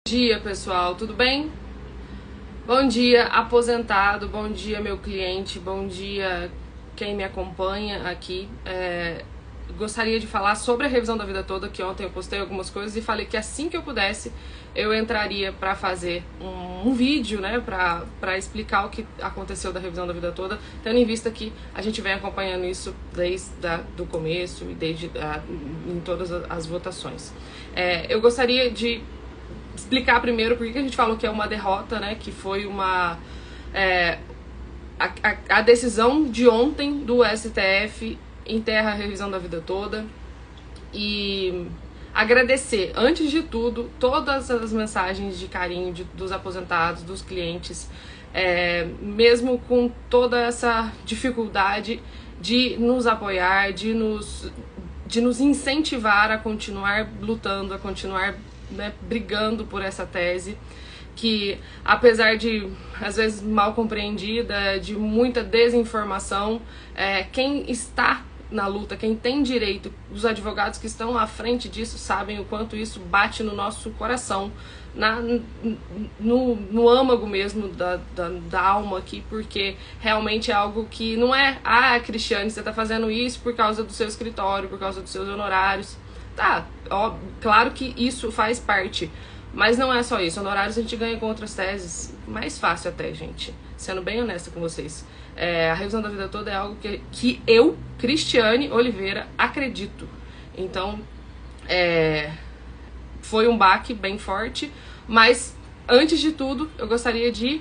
Bom dia, pessoal, tudo bem? Bom dia, aposentado, bom dia, meu cliente, bom dia, quem me acompanha aqui. Gostaria de falar sobre a revisão da vida toda, que ontem eu postei algumas coisas e falei que assim que eu pudesse, eu entraria para fazer um vídeo, né, para explicar o que aconteceu da revisão da vida toda, tendo em vista que a gente vem acompanhando isso desde do começo e desde em todas as votações. Eu gostaria de explicar primeiro por que a gente falou que é uma derrota, né? Que foi a decisão de ontem do STF enterra a revisão da vida toda. E agradecer, antes de tudo, todas as mensagens de carinho dos aposentados, dos clientes, mesmo com toda essa dificuldade de nos apoiar, de nos incentivar a continuar lutando, a continuar, né, brigando por essa tese, que apesar de às vezes mal compreendida, de muita desinformação, quem está na luta, quem tem direito, os advogados que estão à frente disso sabem o quanto isso bate no nosso coração, no âmago mesmo da alma aqui, porque realmente é algo que não é, Cristiane, você tá fazendo isso por causa do seu escritório, por causa dos seus honorários. Tá, ó, claro que isso faz parte, mas não é só isso. Honorários a gente ganha com outras teses, mais fácil até, gente, sendo bem honesta com vocês. A revisão da vida toda é algo que eu, Cristiane Oliveira, acredito. Então, foi um baque bem forte, mas antes de tudo, eu gostaria de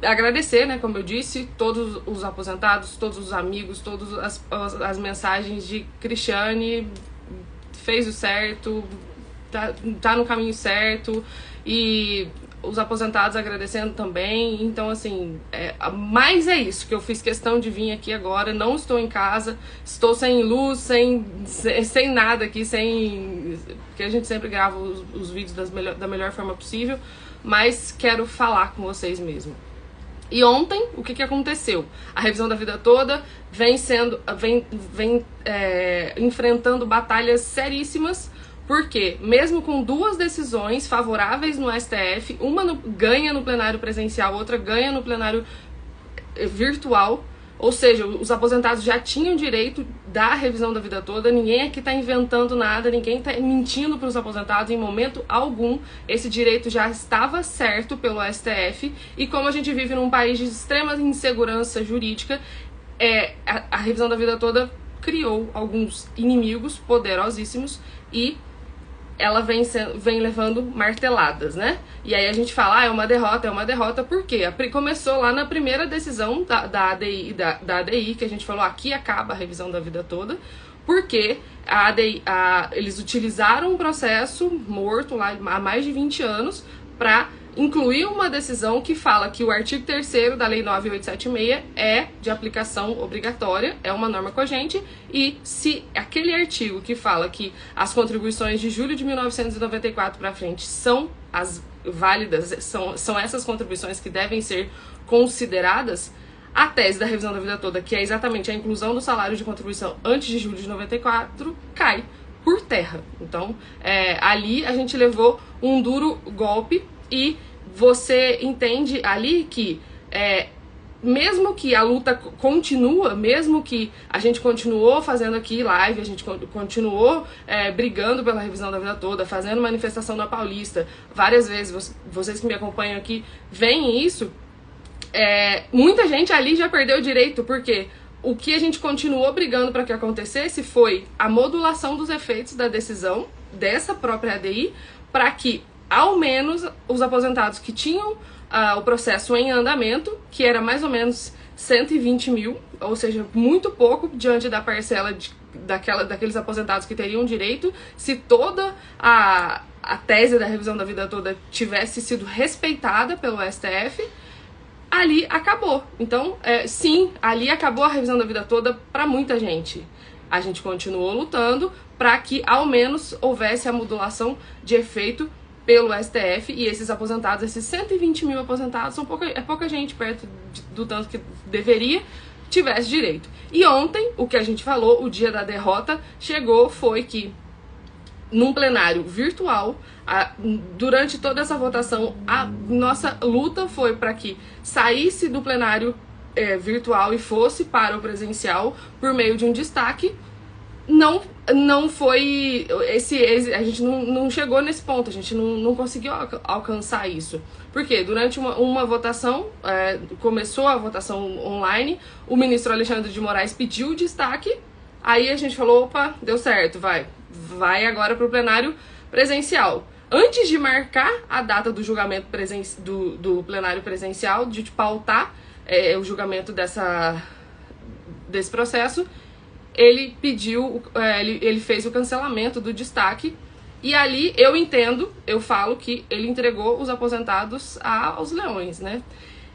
agradecer, né, como eu disse, todos os aposentados, todos os amigos, todas as mensagens de Cristiane, fez o certo, tá no caminho certo, e os aposentados agradecendo também. Então, assim, mas é isso que eu fiz questão de vir aqui agora. Não estou em casa, estou sem luz, sem nada aqui, porque a gente sempre grava os vídeos da melhor forma possível, mas quero falar com vocês mesmo. E ontem, o que aconteceu? A revisão da vida toda vem enfrentando batalhas seríssimas, porque mesmo com duas decisões favoráveis no STF, uma ganha no plenário presencial, outra ganha no plenário virtual, ou seja, os aposentados já tinham direito da revisão da vida toda, ninguém aqui está inventando nada, ninguém está mentindo para os aposentados em momento algum. Esse direito já estava certo pelo STF, e como a gente vive num país de extrema insegurança jurídica, a revisão da vida toda criou alguns inimigos poderosíssimos e ela vem levando marteladas, né? E aí a gente fala, é uma derrota, por quê? Começou lá na primeira decisão da ADI, que a gente falou, aqui acaba a revisão da vida toda, porque eles utilizaram um processo morto lá há mais de 20 anos para incluir uma decisão que fala que o artigo 3º da Lei 9876 é de aplicação obrigatória, é uma norma cogente, e se aquele artigo que fala que as contribuições de julho de 1994 para frente são as válidas, são essas contribuições que devem ser consideradas, a tese da revisão da vida toda, que é exatamente a inclusão do salário de contribuição antes de julho de 94, cai por terra. Então, ali a gente levou um duro golpe. E você entende ali que, mesmo que a luta continua, mesmo que a gente continuou fazendo aqui live, a gente continuou brigando pela revisão da vida toda, fazendo manifestação na Paulista, várias vezes, vocês que me acompanham aqui veem isso, muita gente ali já perdeu o direito, porque o que a gente continuou brigando para que acontecesse foi a modulação dos efeitos da decisão dessa própria ADI, para que ao menos os aposentados que tinham o processo em andamento, que era mais ou menos 120 mil, ou seja, muito pouco diante da parcela daqueles aposentados que teriam direito, se toda a tese da revisão da vida toda tivesse sido respeitada pelo STF, ali acabou. Então, sim, ali acabou a revisão da vida toda para muita gente. A gente continuou lutando para que ao menos houvesse a modulação de efeito pelo STF, e esses aposentados, esses 120 mil aposentados, é pouca gente perto do tanto que deveria, tivesse direito. E ontem, o que a gente falou, o dia da derrota, chegou, foi que num plenário virtual. Durante toda essa votação, a nossa luta foi para que saísse do plenário virtual e fosse para o presencial por meio de um destaque. Não foi a gente não chegou nesse ponto, a gente não conseguiu alcançar isso. Porque durante uma votação, começou a votação online, o ministro Alexandre de Moraes pediu o destaque, aí a gente falou, opa, deu certo, vai agora para o plenário presencial. Antes de marcar a data do julgamento do plenário presencial, de pautar o julgamento desse processo, ele pediu, ele fez o cancelamento do destaque, e ali eu falo que ele entregou os aposentados aos leões, né?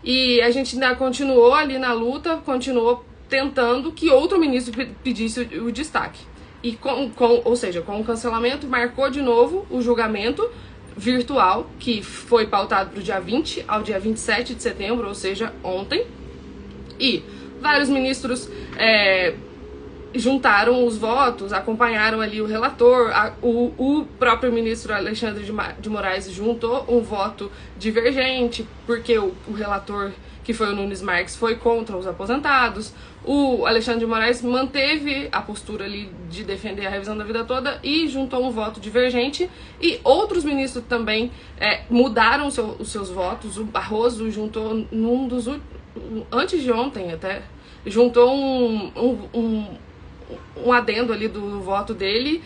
E a gente ainda continuou ali na luta, continuou tentando que outro ministro pedisse o destaque. E ou seja, com o cancelamento, marcou de novo o julgamento virtual, que foi pautado para o dia 20 ao dia 27 de setembro, ou seja, ontem. E vários ministros juntaram os votos, acompanharam ali o relator, o próprio ministro Alexandre de Moraes juntou um voto divergente, porque o relator, que foi o Nunes Marques, foi contra os aposentados. O Alexandre de Moraes manteve a postura ali de defender a revisão da vida toda e juntou um voto divergente, e outros ministros também mudaram os seus votos. O Barroso juntou antes de ontem até, juntou um adendo ali do voto dele,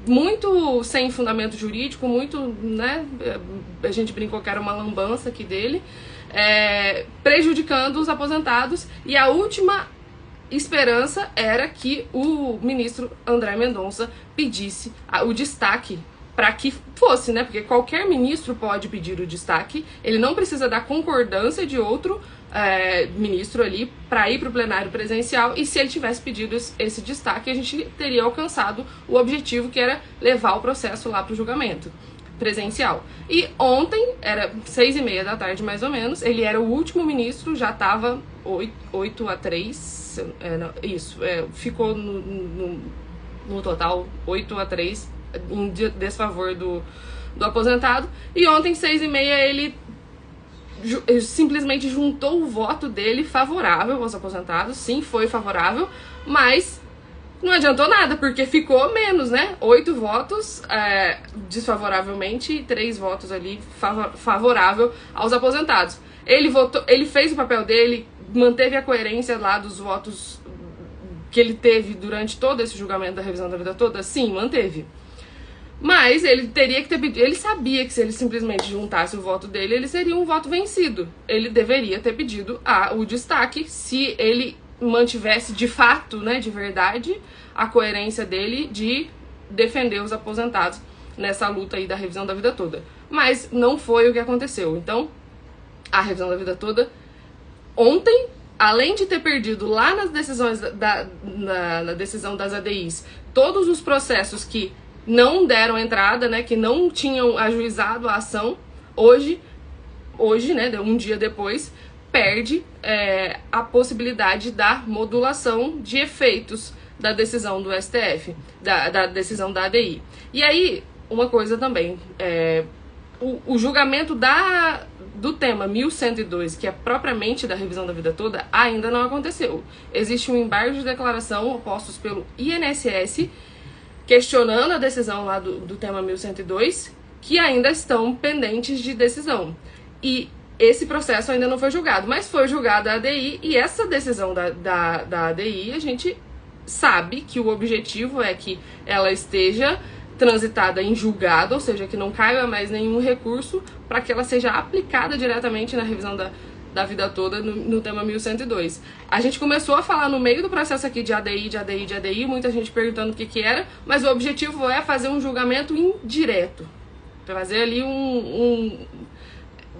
muito sem fundamento jurídico, muito, né, a gente brincou que era uma lambança aqui dele, prejudicando os aposentados, e a última esperança era que o ministro André Mendonça pedisse o destaque para que fosse, né, porque qualquer ministro pode pedir o destaque, ele não precisa da concordância de outro ministro ali para ir para o plenário presencial, e se ele tivesse pedido esse destaque, a gente teria alcançado o objetivo, que era levar o processo lá para o julgamento presencial. E ontem, era 6h30 da tarde mais ou menos, ele era o último ministro, já estava 8-3, ficou no total 8-3 em desfavor do aposentado, e ontem 6h30 ele simplesmente juntou o voto dele favorável aos aposentados. Sim, foi favorável, mas não adiantou nada, porque ficou menos, né? 8 votos desfavoravelmente e 3 votos ali favorável aos aposentados. Ele fez o papel dele, manteve a coerência lá dos votos que ele teve durante todo esse julgamento da revisão da vida toda. Sim, manteve. Mas ele teria que ter pedido, ele sabia que se ele simplesmente juntasse o voto dele, ele seria um voto vencido. Ele deveria ter pedido o destaque se ele mantivesse de fato, né, de verdade, a coerência dele de defender os aposentados nessa luta aí da revisão da vida toda. Mas não foi o que aconteceu. Então, a revisão da vida toda, ontem, além de ter perdido lá nas decisões na decisão das ADIs, todos os processos que não deram entrada, né, que não tinham ajuizado a ação, hoje, né, um dia depois, perde a possibilidade da modulação de efeitos da decisão do STF, da decisão da ADI. E aí, uma coisa também, o julgamento do tema 1102, que é propriamente da revisão da vida toda, ainda não aconteceu. Existe um embargo de declaração opostos pelo INSS, questionando a decisão lá do tema 1102, que ainda estão pendentes de decisão. E esse processo ainda não foi julgado, mas foi julgada a ADI, e essa decisão da ADI, a gente sabe que o objetivo é que ela esteja transitada em julgado, ou seja, que não caiba mais nenhum recurso, para que ela seja aplicada diretamente na revisão da vida toda no tema 1102. A gente começou a falar no meio do processo aqui de ADI, muita gente perguntando o que era, mas o objetivo é fazer um julgamento indireto, para fazer ali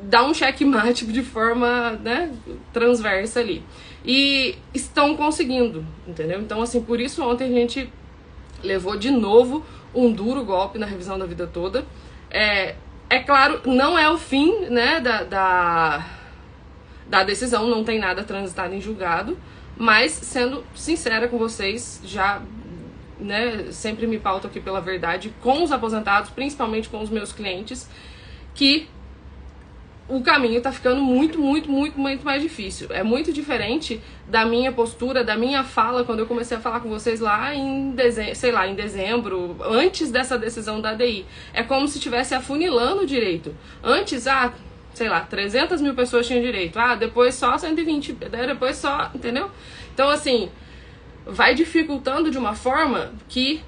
dar um checkmate de forma, né, transversa ali. E estão conseguindo, entendeu? Então, assim, por isso ontem a gente levou de novo um duro golpe na revisão da vida toda. É claro, não é o fim, né, da decisão, não tem nada transitado em julgado, mas, sendo sincera com vocês, já né, sempre me pauto aqui pela verdade com os aposentados, principalmente com os meus clientes, que o caminho tá ficando muito mais difícil. É muito diferente da minha postura, da minha fala, quando eu comecei a falar com vocês lá em dezembro, sei lá, em dezembro, antes dessa decisão da ADI. É como se estivesse afunilando direito. Antes, sei lá, 300 mil pessoas tinham direito. Depois só 120, depois só, entendeu? Então, assim, vai dificultando de uma forma que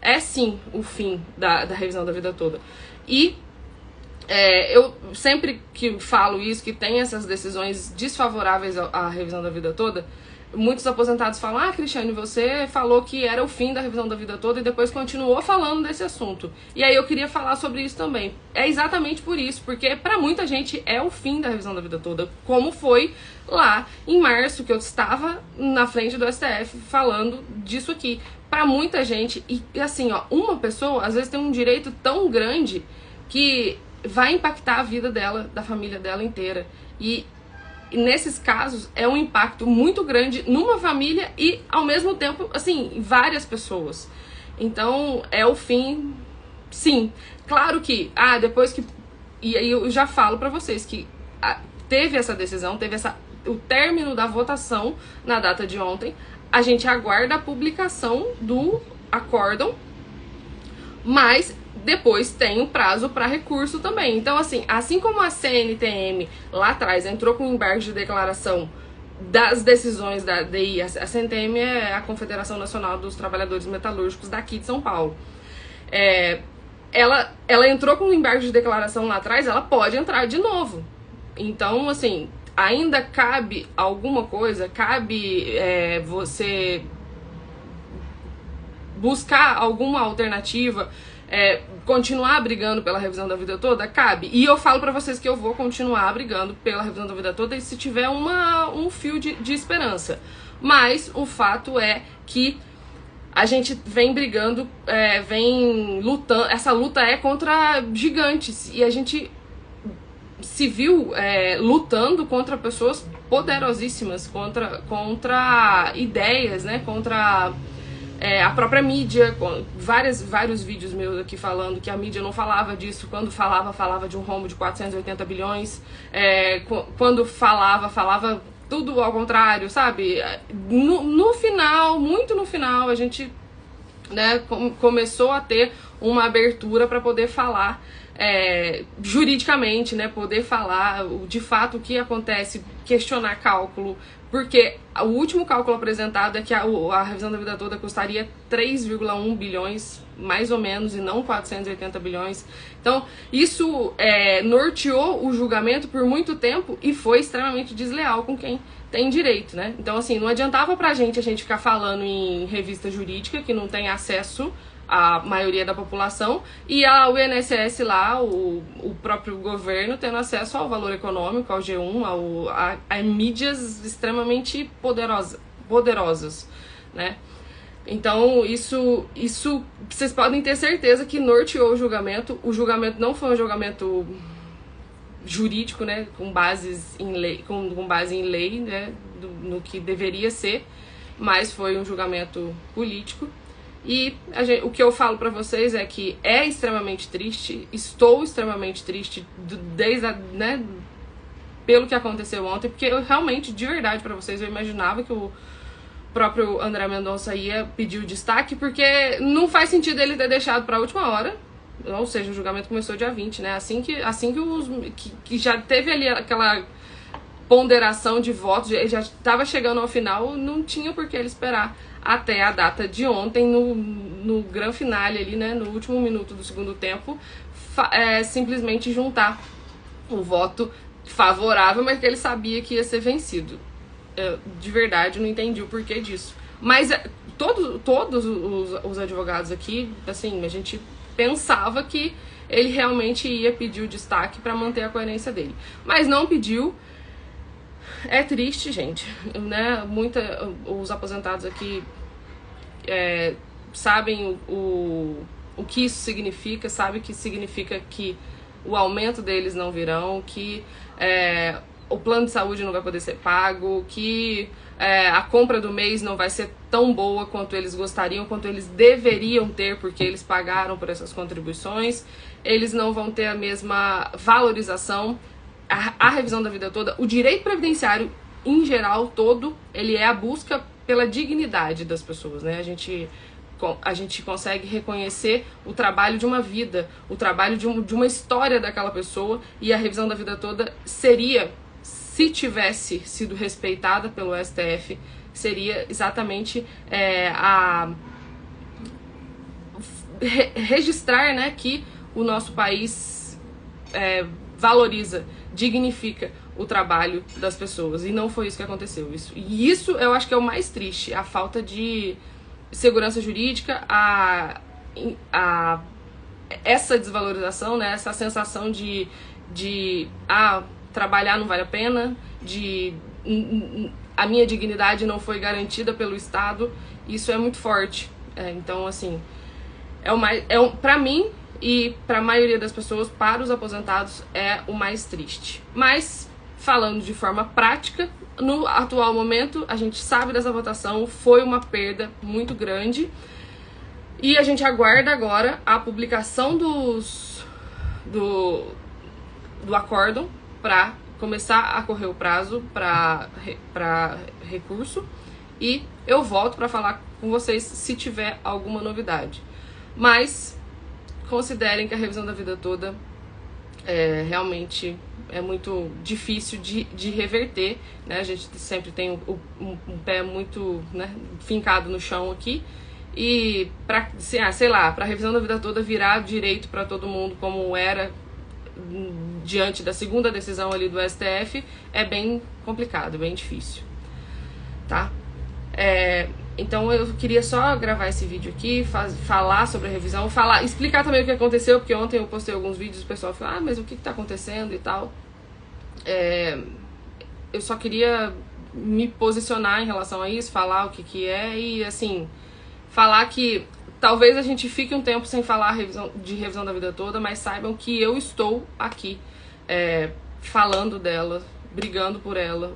é sim o fim da revisão da vida toda. E eu sempre que falo isso, que tem essas decisões desfavoráveis à revisão da vida toda, muitos aposentados falam: Cristiane, você falou que era o fim da revisão da vida toda e depois continuou falando desse assunto. E aí eu queria falar sobre isso também. É exatamente por isso, porque pra muita gente é o fim da revisão da vida toda, como foi lá em março, que eu estava na frente do STF falando disso aqui. Pra muita gente, e assim, uma pessoa às vezes tem um direito tão grande que vai impactar a vida dela, da família dela inteira. E nesses casos é um impacto muito grande numa família e ao mesmo tempo, assim, várias pessoas. Então é o fim, sim. Claro que, depois que... E aí eu já falo pra vocês que teve essa decisão, o término da votação na data de ontem. A gente aguarda a publicação do acórdão, mas depois tem um prazo para recurso também. Então, assim como a CNTM lá atrás entrou com embargo de declaração das decisões da DI, a CNTM é a Confederação Nacional dos Trabalhadores Metalúrgicos daqui de São Paulo. Ela entrou com embargo de declaração lá atrás, ela pode entrar de novo. Então, assim, ainda cabe alguma coisa, cabe você buscar alguma alternativa, continuar brigando pela revisão da vida toda? Cabe. E eu falo pra vocês que eu vou continuar brigando pela revisão da vida toda e se tiver um fio de esperança. Mas o fato é que a gente vem brigando, vem lutando, essa luta é contra gigantes. E a gente se viu lutando contra pessoas poderosíssimas, contra ideias, né? Contra a própria mídia, vários vídeos meus aqui falando que a mídia não falava disso, quando falava de um rombo de 480 bilhões, quando falava tudo ao contrário, sabe? No final, muito no final, a gente, né, começou a ter uma abertura para poder falar juridicamente, né, poder falar de fato o que acontece, questionar cálculo, porque o último cálculo apresentado é que a revisão da vida toda custaria 3,1 bilhões, mais ou menos, e não 480 bilhões. Então, isso norteou o julgamento por muito tempo e foi extremamente desleal com quem tem direito, né? Então, assim, não adiantava a gente ficar falando em revista jurídica, que não tem acesso a maioria da população, e o INSS lá, o próprio governo, tendo acesso ao valor econômico, ao G1, a mídias extremamente poderosas, né? Então, isso vocês podem ter certeza que norteou o julgamento. O julgamento não foi um julgamento jurídico, né, com base em lei, né, no que deveria ser, mas foi um julgamento político. E o que eu falo pra vocês é que é extremamente triste, estou extremamente triste né, pelo que aconteceu ontem, porque eu realmente, de verdade pra vocês, eu imaginava que o próprio André Mendonça ia pedir o destaque, porque não faz sentido ele ter deixado pra última hora, ou seja, o julgamento começou dia 20, né, assim que já teve ali aquela ponderação de votos, já estava chegando ao final, não tinha por que ele esperar até a data de ontem, no grand finale ali, né, no último minuto do segundo tempo, simplesmente juntar um voto favorável, mas que ele sabia que ia ser vencido. De verdade, não entendi o porquê disso. Mas todos os advogados aqui, assim, a gente pensava que ele realmente ia pedir o destaque para manter a coerência dele. Mas não pediu. É triste, gente, né? Os aposentados aqui sabem o que isso significa, sabem que significa que o aumento deles não virão, que o plano de saúde não vai poder ser pago, que a compra do mês não vai ser tão boa quanto eles gostariam, quanto eles deveriam ter, porque eles pagaram por essas contribuições, eles não vão ter a mesma valorização, a revisão da vida toda, o direito previdenciário em geral todo, ele é a busca pela dignidade das pessoas, né? A gente consegue reconhecer o trabalho de uma vida, o trabalho de uma história daquela pessoa, e a revisão da vida toda seria, se tivesse sido respeitada pelo STF, seria exatamente registrar, né, que o nosso país valoriza, dignifica o trabalho das pessoas, e não foi isso que aconteceu. Isso eu acho que é o mais triste, a falta de segurança jurídica, essa desvalorização, né, essa sensação de trabalhar não vale a pena, a minha dignidade não foi garantida pelo Estado. Isso é muito forte. Então, assim, pra mim e pra maioria das pessoas, para os aposentados, é o mais triste. Mas, falando de forma prática, no atual momento, a gente sabe dessa votação, foi uma perda muito grande, e a gente aguarda agora a publicação do acórdão para começar a correr o prazo para recurso, e eu volto para falar com vocês se tiver alguma novidade. Mas considerem que a revisão da vida toda realmente é muito difícil de reverter, né? A gente sempre tem um pé muito, né, fincado no chão aqui, e sei lá, para a revisão da vida toda virar direito para todo mundo como era diante da segunda decisão ali do STF, é bem complicado, bem difícil, tá? Então eu queria só gravar esse vídeo aqui, falar sobre a revisão, explicar também o que aconteceu, porque ontem eu postei alguns vídeos, o pessoal falou, mas o que tá acontecendo e tal. Eu só queria me posicionar em relação a isso, falar o que é, e assim, falar que talvez a gente fique um tempo sem falar de revisão da vida toda, mas saibam que eu estou aqui falando dela, brigando por ela.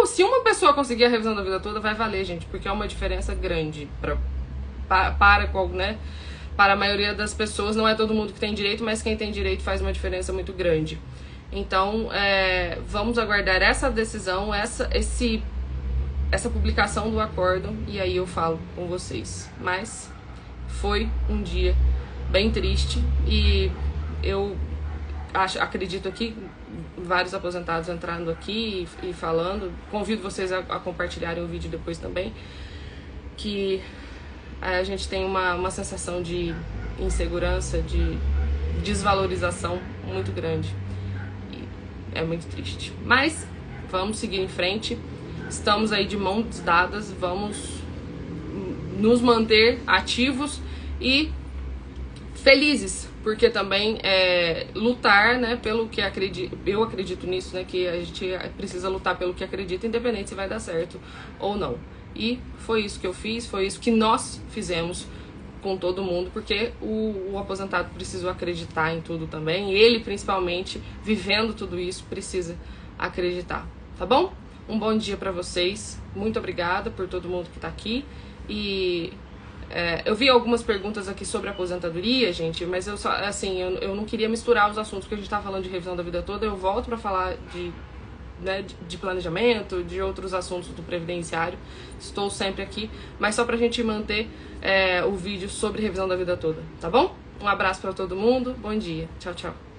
Se uma pessoa conseguir a revisão da vida toda, vai valer, gente, porque é uma diferença grande para a maioria das pessoas. Não é todo mundo que tem direito, mas quem tem direito faz uma diferença muito grande. Então, vamos aguardar essa decisão, essa publicação do acórdão, e aí eu falo com vocês. Mas foi um dia bem triste, e eu acredito aqui, vários aposentados entrando aqui e falando, convido vocês a compartilharem o vídeo depois também, que a gente tem uma sensação de insegurança, de desvalorização muito grande, e é muito triste. Mas vamos seguir em frente, estamos aí de mãos dadas, vamos nos manter ativos e felizes, porque também lutar, né, pelo que eu acredito nisso, né, que a gente precisa lutar pelo que acredita, independente se vai dar certo ou não. E foi isso que eu fiz, foi isso que nós fizemos com todo mundo, porque o aposentado precisou acreditar em tudo também, e ele principalmente, vivendo tudo isso, precisa acreditar, tá bom? Um bom dia pra vocês, muito obrigada por todo mundo que tá aqui, e eu vi algumas perguntas aqui sobre aposentadoria, gente, mas eu não queria misturar os assuntos, porque a gente tá falando de revisão da vida toda. Eu volto pra falar de planejamento, de outros assuntos do previdenciário, estou sempre aqui, mas só pra gente manter o vídeo sobre revisão da vida toda, tá bom? Um abraço pra todo mundo, bom dia, tchau, tchau.